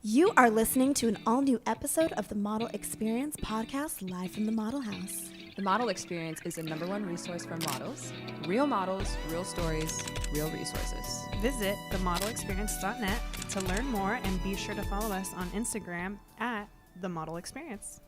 You are listening to an all-new episode of the Model Experience podcast live from the Model House. The Model Experience is the #1 resource for models. Real models, real stories, real resources. Visit themodelexperience.net to learn more and be sure to follow us on Instagram at The Model Experience.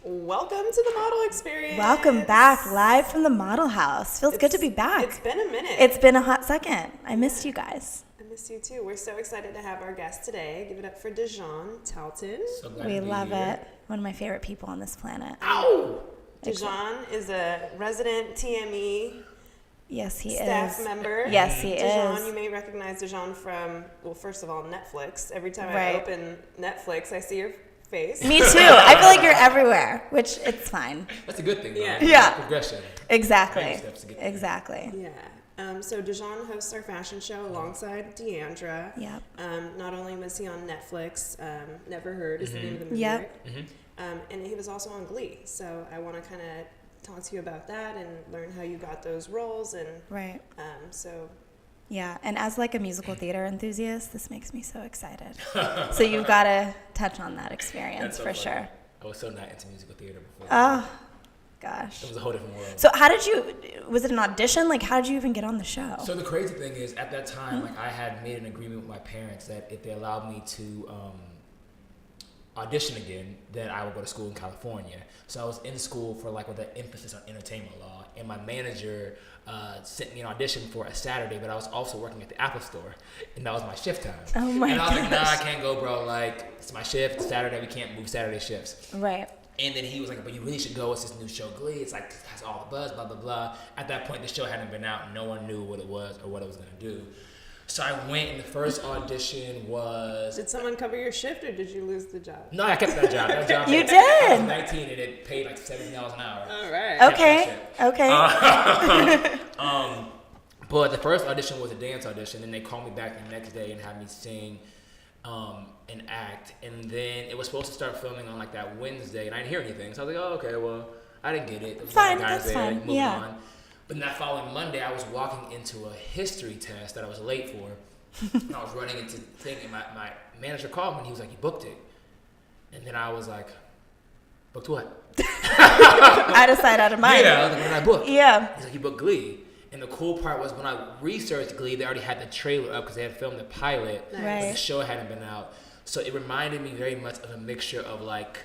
Welcome to the Model Experience. Welcome back, live from the Model House. Feels good to be back. It's been a minute. It's been a hot second. I missed you guys. I miss you too. We're so excited to have our guest today. Give it up for Dijon Talton. So glad We to be love here. it. One of my favorite people on this planet. Ow! Dijon is a resident TME Yes, he staff is. member. Yes, he Dijon, is. you may recognize Dijon from, well, first of all, Netflix. Every time Right. I open Netflix, I see your face. Me too. I feel like you're everywhere, which it's fine. That's a good thing, though. Yeah. Yeah. Progression. Exactly. Baby steps to get there. Exactly. Yeah. So Dijon hosts our fashion show alongside Deandra. Yep. Not only was he on Netflix, Never Heard is the name of the movie, Yep. right? And he was also on Glee. So I want to kind of talk to you about that and learn how you got those roles. And Right. so Yeah, and as like a musical theater enthusiast, this makes me so excited. So you've got to touch on that experience That's so for funny. sure. I was so not into musical theater before. Oh, gosh. It was a whole different world. So how did you, was it an audition? Like, how did you even get on the show? So the crazy thing is, at that time, like I had made an agreement with my parents that if they allowed me to audition again, then I would go to school in California. So I was in school for like with an emphasis on entertainment law, and my manager sent me an audition for a Saturday, but I was also working at the Apple store, and that was my shift time. Oh my And I was like, nah, I gosh. can't go, bro. Like it's my shift. Saturday, we can't move Saturday shifts. Right. And then he was like, but you really should go. It's this new show, Glee. It's like, it has all the buzz, blah, blah, blah. At that point, the show hadn't been out. No one knew what it was or what it was going to do. So I went, and the first audition was... did someone cover your shift or did you lose the job? No, I kept that job. That job You I did? was 19, and it paid like $70 an hour. All right. Okay. Okay. But the first audition was a dance audition, and they called me back the next day and had me sing an act. And then it was supposed to start filming on like that Wednesday, and I didn't hear anything. So I was like, oh, okay, well, I didn't get it. There was a lot Fine, of guys that's there, fine, moved yeah. on. But that following Monday, I was walking into a history test that I was late for. And I was running into the thing, and my manager called me, and he was like, you booked it. And then I was like, booked what? Out of sight, out of mind. Yeah, I was like, when I booked. Yeah. He's like, you booked Glee. And the cool part was when I researched Glee, they already had the trailer up because they had filmed the pilot, but Right. the show hadn't been out. So it reminded me very much of a mixture of like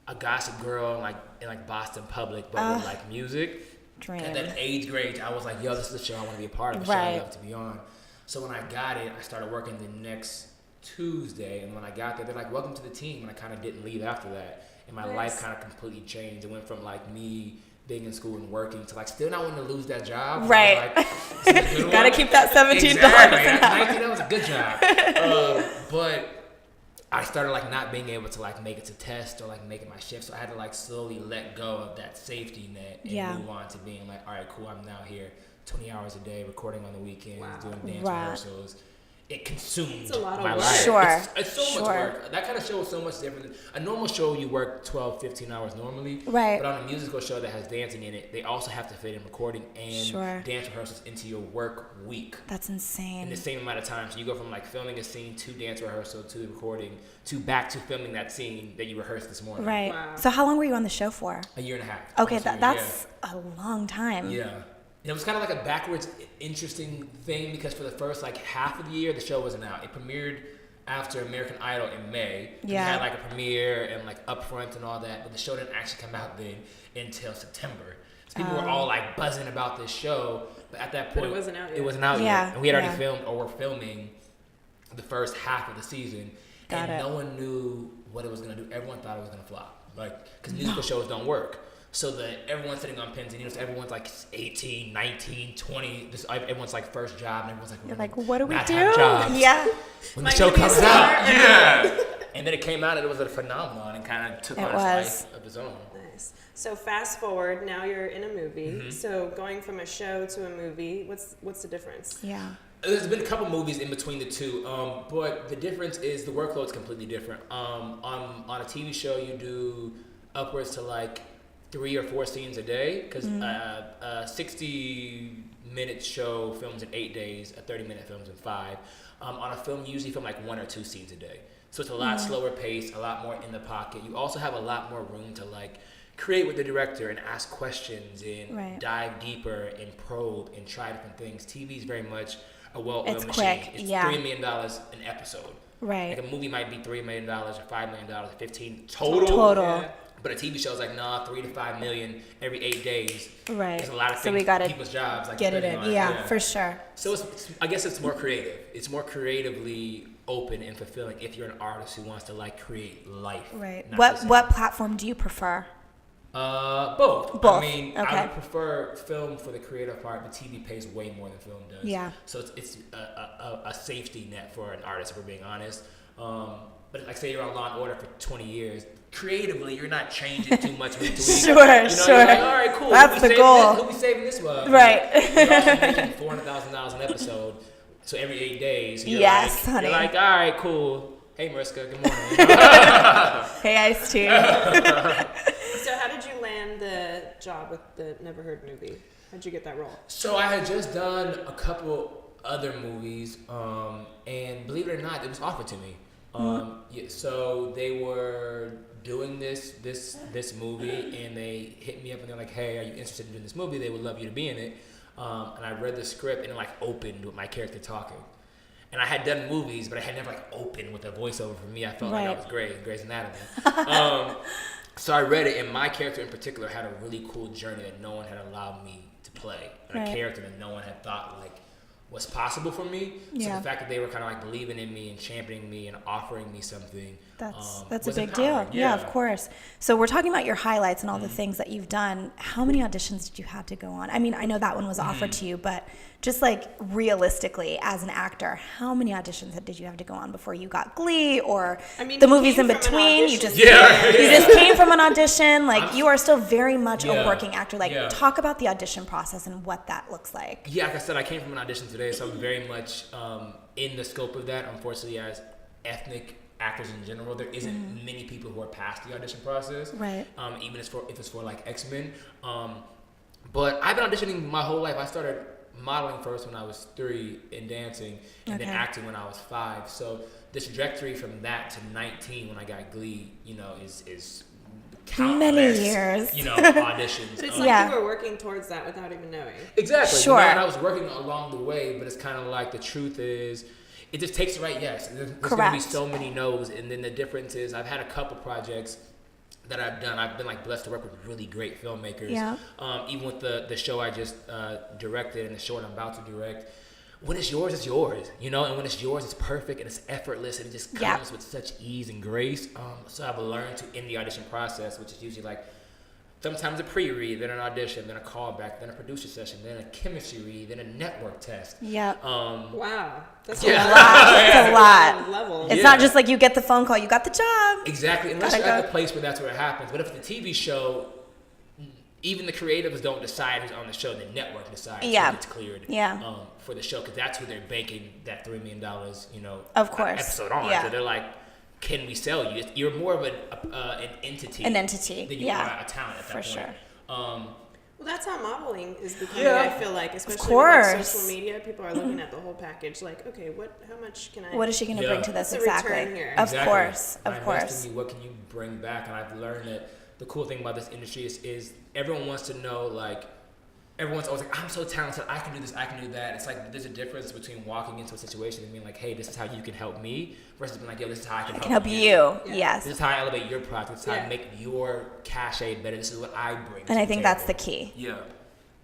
a Gossip Girl like in like Boston Public, but with like music. Dream. At that age grade, I was like, yo, this is a show I want to be a part of, a show I Right. love to be on. So when I got it, I started working the next Tuesday. And when I got there, they're like, welcome to the team. And I kind of didn't leave after that. And my life kind of completely changed. It went from like me being in school and working to like still not wanting to lose that job. Right. Like, this is a good Gotta one. keep that $17 Exactly. an At hour. 19, that was a good job. But I started like not being able to like make it to test or like making my shift. So I had to like slowly let go of that safety net and Yeah. move on to being like, all right, cool, I'm now here 20 hours a day, recording on the weekends, doing dance Right. rehearsals. It consumed It's a lot of my work. life. Sure. It's so much Sure. work. That kind of show is so much different. A normal show, you work 12, 15 hours normally. Right. But on a musical show that has dancing in it, they also have to fit in recording and Sure. dance rehearsals into your work week That's in insane. the same amount of time. So you go from like filming a scene to dance rehearsal to recording to back to filming that scene that you rehearsed this morning. Right. Wow. So how long were you on the show for? A year and a half. Okay, Almost a year, that's a long time. yeah. And it was kind of like a backwards, interesting thing because for the first like half of the year, the show wasn't out. It premiered after American Idol in May. Yeah. We had like a premiere and like upfront and all that, but the show didn't actually come out then until September. So people were all like buzzing about this show, but at that point, it wasn't out yet. It wasn't out Yeah, yet, and we had already yeah. filmed or were filming the first half of the season, Got and it. no one knew what it was gonna do. Everyone thought it was gonna flop, like because musical shows don't work. So that everyone's sitting on pins and needles. Everyone's like 18, 19, 20. Everyone's like first job, and everyone's like, You're like, what do we not do? have jobs. Yeah. When Am I the show gonna be a comes star? out, yeah. And then it came out, and it was a phenomenon, and kind of took It on was. its life of its own. Nice. So fast forward, now you're in a movie. Mm-hmm. So going from a show to a movie, what's the difference? Yeah. There's been a couple movies in between the two, but the difference is the workload's completely different. On a TV show, you do upwards to like 3 or 4 scenes a day because a 60-minute show films in 8 days, a 30-minute films in 5. On a film, you usually film like 1 or 2 scenes a day. So it's a lot slower paced, a lot more in the pocket. You also have a lot more room to like create with the director and ask questions and dive deeper and probe and try different things. TV is very much a well-oiled machine. Quick. It's Yeah. $3 million an episode. Right. Like a movie might be $3 million or $5 million or 15 total. Total. Yeah. But a TV show is like, nah, 3 to 5 million every 8 days. Right. There's a lot of So things, we gotta people's jobs. Like get it depending in. on- Yeah, for sure. So I guess it's more creative. It's more creatively open and fulfilling if you're an artist who wants to like create life. Right. not just- What platform do you prefer? Both. Both. I mean, I Okay. would prefer film for the creative part, but TV pays way more than film does. Yeah. So it's a safety net for an artist, if we're being honest. But like say you're on Law and Order for 20 years, creatively you're not changing too much week to week. Sure, You know, sure. You're like, all right, cool. That's Who the we goal. saving this? Who we saving this one? Right. You're also making $400,000 an episode, so every 8 days. You're Yes, like, honey. You're like, all right, cool. Hey, Mariska, good morning. Hey, Ice T. So how did you land the job with the Never Heard movie? How'd you get that role? So I had just done a couple other movies, and believe it or not, it was offered to me. Yeah, so they were doing this movie, and they hit me up and they're like, "Hey, are you interested in doing this movie? They would love you to be in it." And I read the script, and it like opened with my character talking. And I had done movies, but I had never like opened with a voiceover for me. I felt like I was Grey's Anatomy. So I read it, and my character in particular had a really cool journey that no one had allowed me to play, and a character that no one had thought like was possible for me. So the fact that they were kind of like believing in me and championing me and offering me something. That's a was big deal. empowering. Yeah, of course. So we're talking about your highlights and all the things that you've done. How many auditions did you have to go on? I mean, I know that one was offered to you, but just like realistically, as an actor, how many auditions did you have to go on before you got Glee or I mean, the you movies in came from an between? You audition. just Yeah. you just came from an audition. Like you are still very much a Yeah. working actor. Like Yeah. talk about the audition process and what that looks like. Yeah, like I said, I came from an audition today, so I'm very much in the scope of that. Unfortunately, as ethnic actors in general, there isn't many people who are past the audition process. Right. Even if it's for like X-Men. But I've been auditioning my whole life. I started modeling first when I was 3 and dancing, and then acting when I was 5. So this trajectory from that to 19 when I got Glee, you know, is countless, Many years. you know, auditions. But it's Um, like you were working towards that without even knowing. Exactly. Sure. You know, and I was working along the way, but it's kind of like the truth is, it just takes the right yes. There's going to be Correct. so many no's, and then the difference is I've had a couple projects that I've done. I've been like blessed to work with really great filmmakers. Yeah. Even with the show I just directed and the show that I'm about to direct. When it's yours, you know, and when it's yours, it's perfect and it's effortless and it just comes with such ease and grace. So I've learned to, in the audition process, which is usually like sometimes a pre-read, then an audition, then a callback, then a producer session, then a chemistry read, then a network test. Yep. Wow, that's Yeah. It's a lot. level. It's Yeah. not just like you get the phone call, you got the job. Exactly, unless Gotta you're at go. the place where that's where it happens. But if it's a TV show, even the creatives don't decide who's on the show. The network decides who Yeah. gets cleared Yeah. for the show, because that's who they're banking that $3 million, you know, Of course. episode on. Yeah. So they're like, can we sell you? You're more of an entity. An entity, Than you yeah. are a talent at that For point. sure. Well, that's how modeling is becoming. Yeah. I feel like, especially with course. like social media, people are looking at the whole package. Like, okay, how much can I? What is she going to Yeah. bring to this? What's the Exactly. return here? Of Exactly. course. I Of invest course. in you, what can you bring back? And I've learned that the cool thing about this industry is everyone wants to know, like, everyone's always like, I'm so talented, I can do this, I can do that. It's like there's a difference between walking into a situation and being like, hey, this is how you can help me, versus being like, yo, this is how I can help you. You. Yeah. Yes. This is how I elevate your product. This is how Yeah. I make your cachet better. This is what I bring. And to I think that's the table. key. Yeah.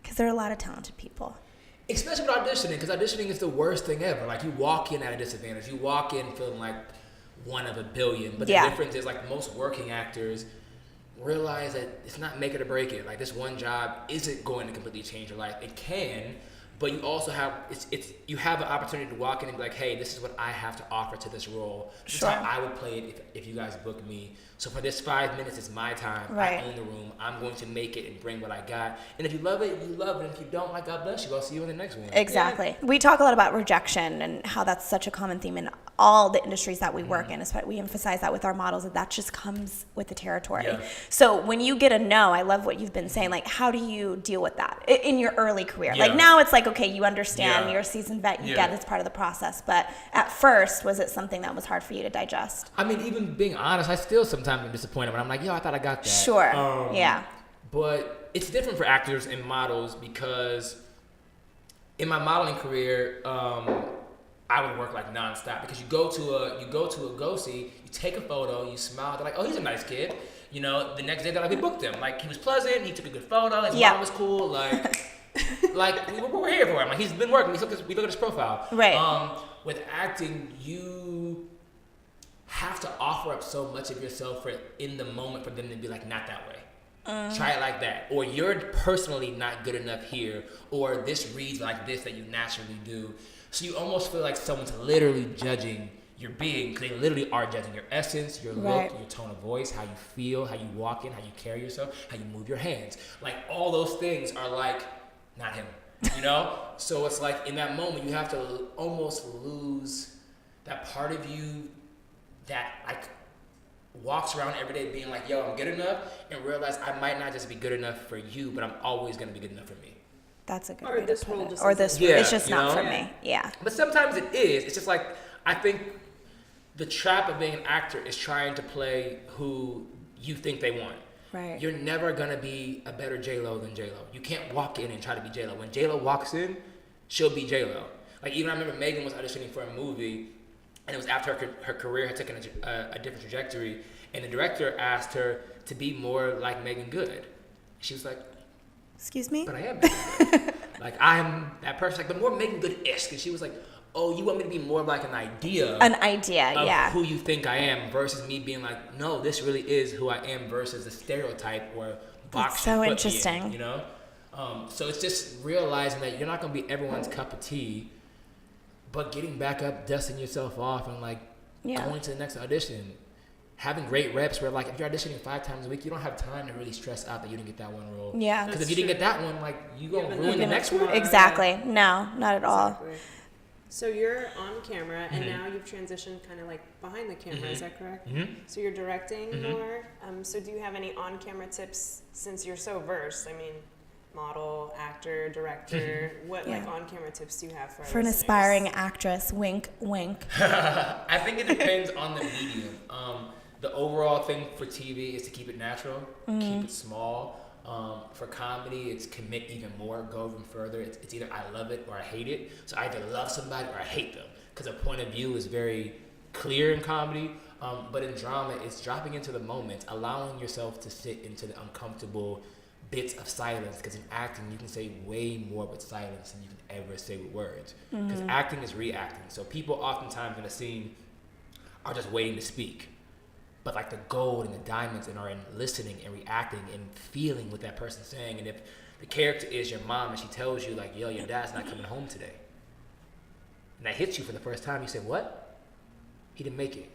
Because there are a lot of talented people. Especially with auditioning, because auditioning is the worst thing ever. Like, you walk in at a disadvantage. You walk in feeling like one of a billion. But the Yeah. difference is, like, most working actors realize that it's not make it or break it. Like, this one job isn't going to completely change your life. It can, but you also have you have an opportunity to walk in and be like, hey, this is what I have to offer to this role. This Sure. is how I would play it if you guys book me. So for this 5 minutes, it's my time. Right. I own the room. I'm going to make it and bring what I got. And if you love it, you love it. And if you don't, like, God bless you. I'll see you in the next one. Exactly. We talk a lot about rejection and how that's such a common theme in all the industries that we work in. We emphasize that with our models, that just comes with the territory. Yeah. So when you get a no, I love what you've been saying. Like, how do you deal with that in your early career? Yeah. Like, now it's like, like, okay, you understand, Yeah. you're a seasoned vet, you Yeah. get it's part of the process. But at first, was it something that was hard for you to digest? I mean, even being honest, I still sometimes am disappointed when I'm like, yo, I thought I got that. Sure. Yeah. But it's different for actors and models because in my modeling career, I would work like nonstop because you go to a go-see, you take a photo, you smile, they're like, oh, he's a nice kid. You know, the next day they're like, we booked him. Like, he was pleasant, he took a good photo, his mom was cool, like we're here for him. Like, he's been working, we look at his profile. Right. With acting, you have to offer up so much of yourself for in the moment for them to be like, not that way. Try it like that. Or you're personally not good enough here, or this reads like this that you naturally do. So you almost feel like someone's literally judging your being, because they literally are judging your essence, your look, your tone of voice, how you feel, how you walk in, how you carry yourself, how you move your hands. Like, all those things are like, not him, you know? So it's like, in that moment, you have to almost lose that part of you that, like, walks around every day being like, yo, I'm good enough, and realize I might not just be good enough for you, but I'm always going to be good enough for me. That's a good Or way to this put role it. just Or isn't- this, Yeah, it's just you not know? for me. Yeah. But sometimes it is. It's just like, I think the trap of being an actor is trying to play who you think they want. Right. You're never going to be a better J-Lo than J-Lo. You can't walk in and try to be J-Lo. When J-Lo walks in, she'll be J-Lo. Like, even I remember Megan was auditioning for a movie, and it was after her career had taken a different trajectory, and the director asked her to be more like Megan Good. She was like, Excuse me? but I am Megan Good. Like, I'm that person, like, but more Megan Good-ish. And she was like, oh, you want me to be more like an idea An idea, of yeah. who you think I am, versus me being like, no, this really is who I am, versus a stereotype or box. That's so you put me interesting. in, you know? So it's just realizing that you're not going to be everyone's cup of tea, but getting back up, dusting yourself off, and like going to the next audition. Having great reps where, like, if you're auditioning 5 times a week, you don't have time to really stress out that you didn't get that one role. Yeah. Because if you didn't get that one, like, you gonna ruin the next one. Exactly. No, not at all. Exactly. So you're on camera, and now you've transitioned kind of like behind the camera. Is that correct? So you're directing more. So do you have any on-camera tips, since you're so versed? I mean, model, actor, director. What like on-camra tips do you have for our For an listeners? aspiring actress, wink, wink. I think it depends on the medium. The overall thing for TV is to keep it natural, keep it small. For comedy, it's commit even more, go even further. It's either I love it or I hate it. So I either love somebody or I hate them, because a point of view is very clear in comedy. But in drama, it's dropping into the moment, allowing yourself to sit into the uncomfortable bits of silence, because in acting, you can say way more with silence than you can ever say with words. Because acting is reacting. So people oftentimes in a scene are just waiting to speak. But like the gold and the diamonds are in listening and reacting and feeling what that person's saying. And if the character is your mom and she tells you like, yo, your dad's not coming home today, and that hits you for the first time, you say, what? He didn't make it.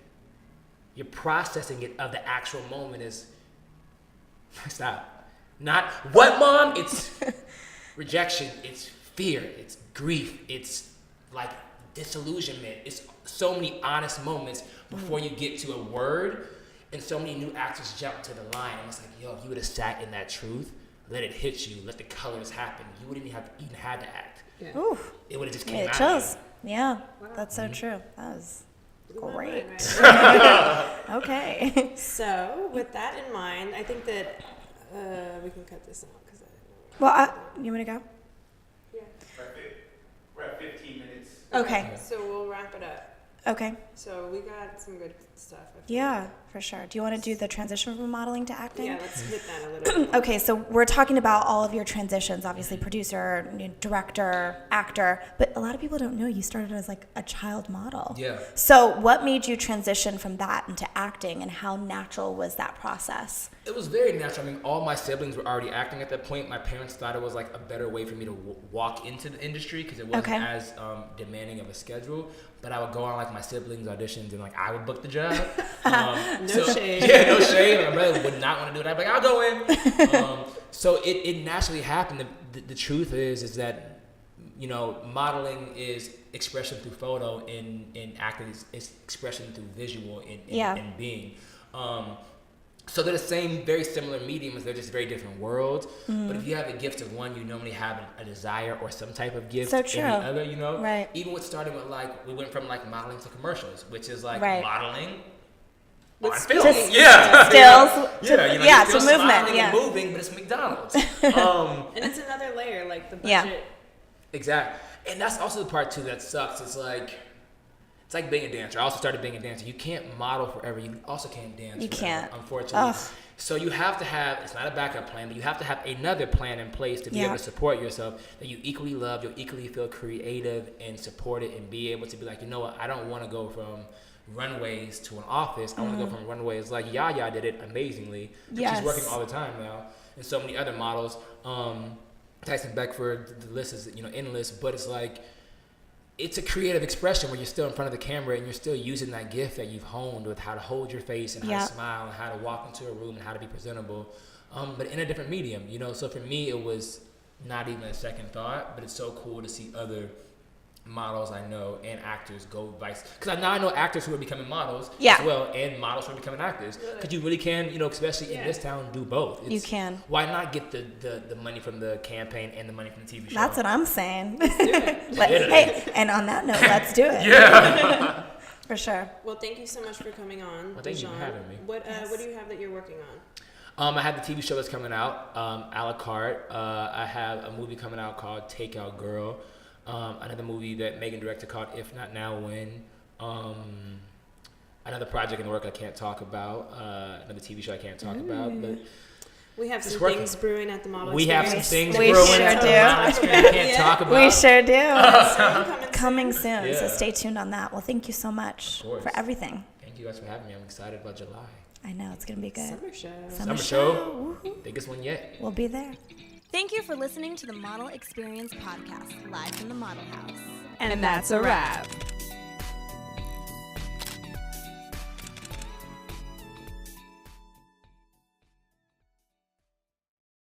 You're processing it of the actual moment is, stop. Not, what, mom? It's rejection, it's fear, it's grief, it's like disillusionment. It's so many honest moments before you get to a word. And so many new actors jump to the line, and it's like, yo, if you would have sat in that truth, let it hit you, let the colors happen, you wouldn't even had to act. Yeah. Ooh, It would have just it came out chills. of Yeah, that's so true. That was great. Right. Okay. So with that in mind, I think that we can cut this out because I don't know. Well, you want to go? Yeah. We're at 15 minutes. Okay. So we'll wrap it up. Okay. So we got some good stuff. I feel Yeah, like. for sure. Do you want to do the transition from modeling to acting? Yeah, let's hit that a little bit. Okay, so we're talking about all of your transitions, obviously producer, director, actor, but a lot of people don't know you started as like a child model. Yeah. So what made you transition from that into acting, and how natural was that process? It was very natural. I mean, all my siblings were already acting at that point. My parents thought it was like a better way for me to walk into the industry, because it wasn't Okay. as demanding of a schedule. But I would go on like my siblings' auditions, and like I would book the job. No shade. Yeah, no shade. My brother would not want to do it. I'd be like, I'll go in. So it naturally happened. The truth is that, you know, modeling is expression through photo, and acting is expression through visual and being. So they're the same, very similar mediums. They're just very different worlds. But if you have a gift of one, you normally have a desire or some type of gift So in true. the other, you know? Right. Even with starting with like, we went from like modeling to commercials, which is like Right. modeling With on stills. film. Yeah. Stills. Yeah, you know, Yeah, you're it's a still movement, smiling yeah. and moving, but it's McDonald's. And it's another layer, like the budget. Yeah. Exactly. And that's also the part too that sucks. It's like being a dancer. I also started being a dancer. You can't model forever. You also can't dance You forever, can't. unfortunately. Ugh. So you have to have, it's not a backup plan, but you have to have another plan in place to be Yeah. able to support yourself, that you equally love, you'll equally feel creative and supported, and be able to be like, you know what, I don't want to go from runways to an office. I want to go from runways like Yaya did it amazingly. Yes. She's working all the time now. And so many other models. Tyson Beckford, the list is, you know, endless, but it's like, it's a creative expression where you're still in front of the camera and you're still using that gift that you've honed with how to hold your face and how Yeah. to smile and how to walk into a room and how to be presentable, but in a different medium, you know. So for me, it was not even a second thought, but it's so cool to see other models I know and actors go vice, because now I know actors who are becoming models Yeah. as well, and models who are becoming actors, because you really can, you know, especially in this town, do both. You can. Why not get the money from the campaign and the money from the TV show? That's what I'm saying. Yeah. Hey, and on that note, let's do it. Yeah. For sure. Well, thank you so much for coming on, Well, thank you for Dijon. having me. What do you have that you're working on? I have the TV show that's coming out, a la carte. I have a movie coming out called Takeout Girl. Another movie that Megan directed called If Not Now When. Another project in the work I can't talk about. Another TV show I can't talk about. But We have It's some working. things brewing at the model we have some experience. things We brewing sure at the do. Model Experience I can't talk about. We sure do. Coming Coming soon, so Yeah. stay tuned on that. Well, thank you so much Of course. for everything. Thank you guys for having me. I'm excited about July. I know it's gonna be good. Summer show. Summer show. Woohoo. Biggest one yet. We'll be there. Thank you for listening to the Model Experience Podcast, live from the Model House. And that's a wrap.